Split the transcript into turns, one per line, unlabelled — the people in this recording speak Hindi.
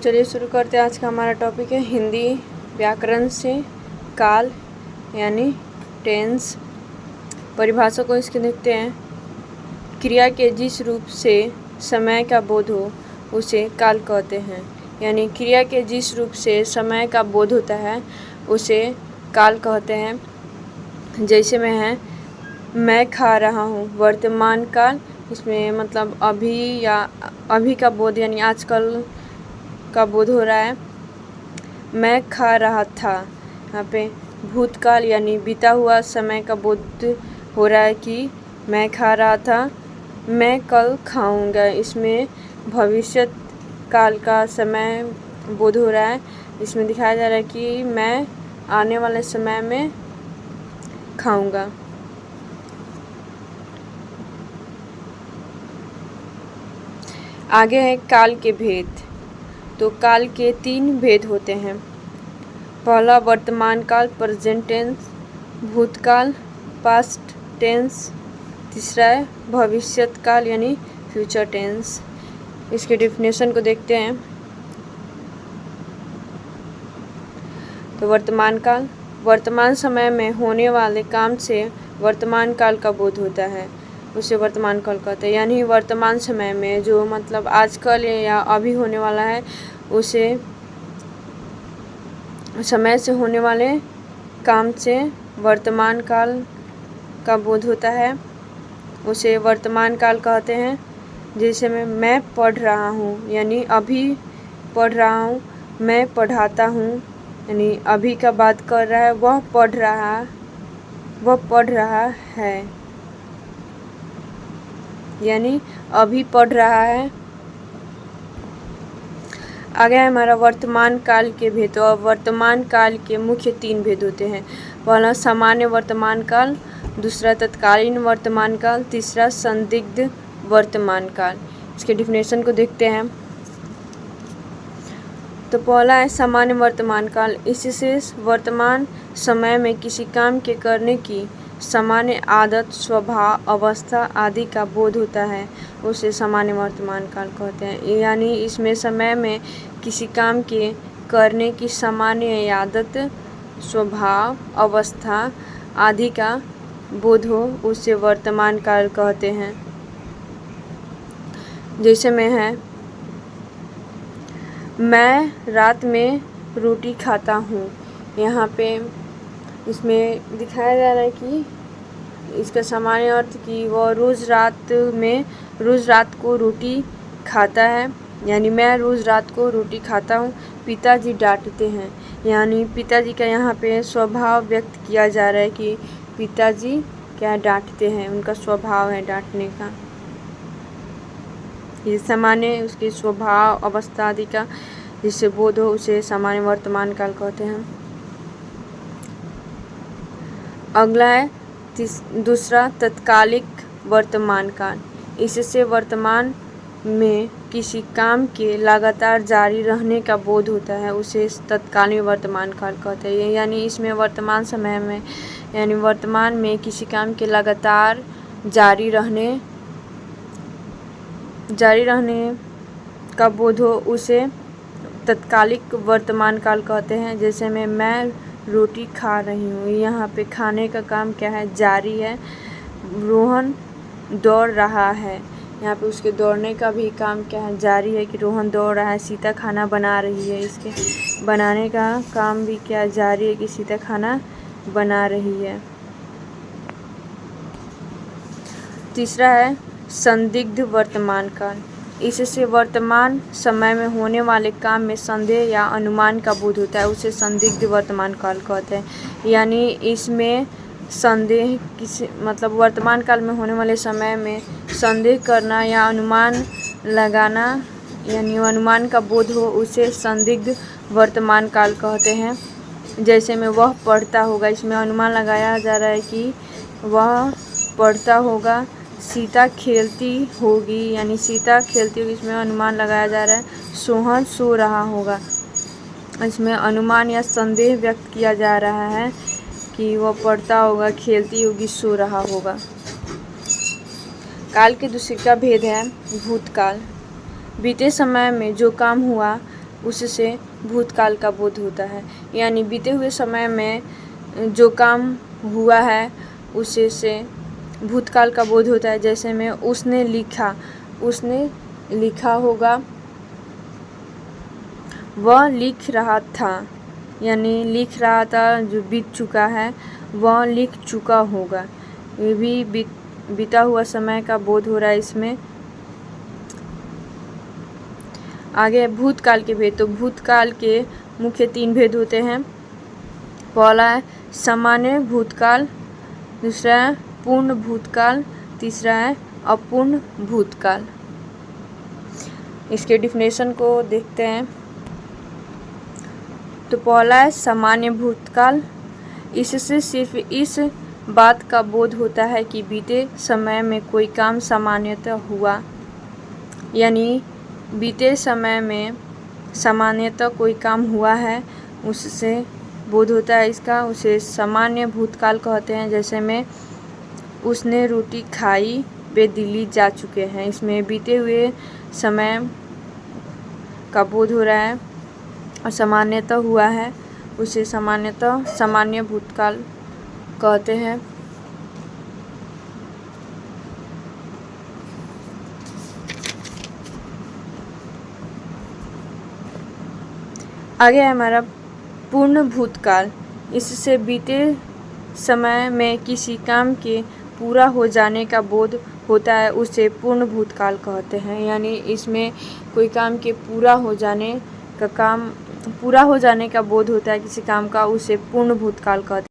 चलिए शुरू करते हैं। आज का हमारा टॉपिक है हिंदी व्याकरण से काल यानी टेंस। परिभाषा को इसके देखते हैं। क्रिया के जिस रूप से समय का बोध हो उसे काल कहते हैं। यानी क्रिया के जिस रूप से समय का बोध होता है उसे काल कहते हैं। जैसे में है मैं खा रहा हूँ, वर्तमान काल, इसमें मतलब अभी या अभी का बोध यानी आजकल का बोध हो रहा है। मैं खा रहा था, यहाँ पे भूतकाल यानी बीता हुआ समय का बोध हो रहा है कि मैं खा रहा था। मैं कल खाऊंगा, इसमें भविष्य काल का समय बोध हो रहा है। इसमें दिखाया जा रहा है कि मैं आने वाले समय में खाऊंगा। आगे है काल के भेद। तो काल के 3 भेद होते हैं। पहला वर्तमान काल प्रेजेंट टेंस, भूतकाल पास्ट टेंस, तीसरा है भविष्यत काल यानी फ्यूचर टेंस। इसके डेफिनेशन को देखते हैं। तो वर्तमान काल, वर्तमान समय में होने वाले काम से वर्तमान काल का बोध होता है, उसे वर्तमान काल कहते हैं। यानी वर्तमान समय में जो मतलब आजकल या अभी होने वाला है उसे समय से होने वाले काम से वर्तमान काल का बोध होता है, उसे वर्तमान काल कहते हैं। जैसे मैं पढ़ रहा हूँ यानी अभी पढ़ रहा हूँ। मैं पढ़ाता हूँ यानी अभी का बात कर रहा है, वह पढ़ रहा है यानी अभी पढ़ रहा है। आगे है हमारा वर्तमान काल के भेद। और वर्तमान काल के मुख्य 3 भेद होते हैं। पहला सामान्य वर्तमान काल, दूसरा तत्कालीन वर्तमान काल, तीसरा संदिग्ध वर्तमान काल। इसके डेफिनेशन को देखते हैं। तो पहला है सामान्य वर्तमान काल। इससे वर्तमान समय में किसी काम के करने की सामान्य आदत, स्वभाव, अवस्था आदि का बोध होता है, उसे सामान्य वर्तमान काल कहते हैं। यानी इसमें समय में किसी काम के करने की सामान्य आदत, स्वभाव, अवस्था आदि का बोध हो, उसे वर्तमान काल कहते हैं। जैसे में है मैं रात में रोटी खाता हूँ। यहाँ पे इसमें दिखाया जा रहा है कि इसका सामान्य अर्थ कि वह रोज़ रात को रोटी खाता है। यानी मैं रोज़ रात को रोटी खाता हूँ। पिताजी डांटते हैं, यानी पिताजी का यहाँ पे स्वभाव व्यक्त किया जा रहा है कि पिताजी क्या डांटते हैं, उनका स्वभाव है डांटने का। ये सामान्य उसके स्वभाव, अवस्था आदि का जिससे बोध हो, उसे सामान्य वर्तमान काल कहते हैं। अगला है दूसरा तत्कालिक वर्तमान काल। इससे वर्तमान में किसी काम के लगातार जारी रहने का बोध होता है, उसे तत्कालीन वर्तमान काल कहते हैं। यानी इसमें वर्तमान समय में यानी वर्तमान में किसी काम के लगातार जारी रहने का बोध हो, उसे तत्कालिक वर्तमान काल कहते हैं। जैसे मैं रोटी खा रही हूँ, यहाँ पे खाने का काम क्या है, जारी है। रोहन दौड़ रहा है, यहाँ पे उसके दौड़ने का भी काम क्या है, जारी है कि रोहन दौड़ रहा है। सीता खाना बना रही है, इसके बनाने का काम भी क्या जारी है कि सीता खाना बना रही है। तीसरा है संदिग्ध वर्तमान काल। इससे वर्तमान समय में होने वाले काम में संदेह या अनुमान का बोध होता है, उसे संदिग्ध वर्तमान काल कहते हैं। यानी इसमें संदेह किसी मतलब वर्तमान काल में होने वाले समय में संदेह करना या अनुमान लगाना यानी अनुमान का बोध हो, उसे संदिग्ध वर्तमान काल कहते हैं। जैसे में वह पढ़ता होगा, इसमें अनुमान लगाया जा रहा है कि वह पढ़ता होगा। सीता खेलती होगी यानी सीता खेलती होगी, इसमें अनुमान लगाया जा रहा है। सोहन सो रहा होगा, इसमें अनुमान या संदेह व्यक्त किया जा रहा है कि वह पढ़ता होगा, खेलती होगी, सो रहा होगा। काल के दूसरे का भेद है भूतकाल। बीते समय में जो काम हुआ उससे भूतकाल का बोध होता है। यानी बीते हुए समय में जो काम हुआ है उसे से भूतकाल का बोध होता है। जैसे में उसने लिखा होगा, वह लिख रहा था, यानी लिख रहा था जो बीत चुका है, वह लिख चुका होगा। ये भी बीता हुआ समय का बोध हो रहा है इसमें। आगे भूतकाल के भेद। तो भूतकाल के मुख्य 3 भेद होते हैं। पहला है सामान्य भूतकाल, दूसरा है पूर्ण भूतकाल, तीसरा है अपूर्ण भूतकाल। इसके डिफिनेशन को देखते हैं। तो पहला है सामान्य भूतकाल। इससे सिर्फ इस बात का बोध होता है कि बीते समय में कोई काम सामान्यतः हुआ, यानी बीते समय में सामान्यतः कोई काम हुआ है, उससे बोध होता है इसका, उसे सामान्य भूतकाल कहते हैं। जैसे में उसने रोटी खाई, वे दिल्ली जा चुके हैं। इसमें बीते हुए समय का बोध हो रहा है और सामान्यतः हुआ है, उसे सामान्यतः सामान्य भूतकाल कहते हैं। आगे है हमारा पूर्ण भूतकाल। इससे बीते समय में किसी काम के पूरा हो जाने का बोध होता है, उसे पूर्ण भूतकाल कहते हैं। यानी इसमें कोई काम के पूरा हो जाने का बोध होता है किसी काम का, उसे पूर्ण भूतकाल कहते हैं।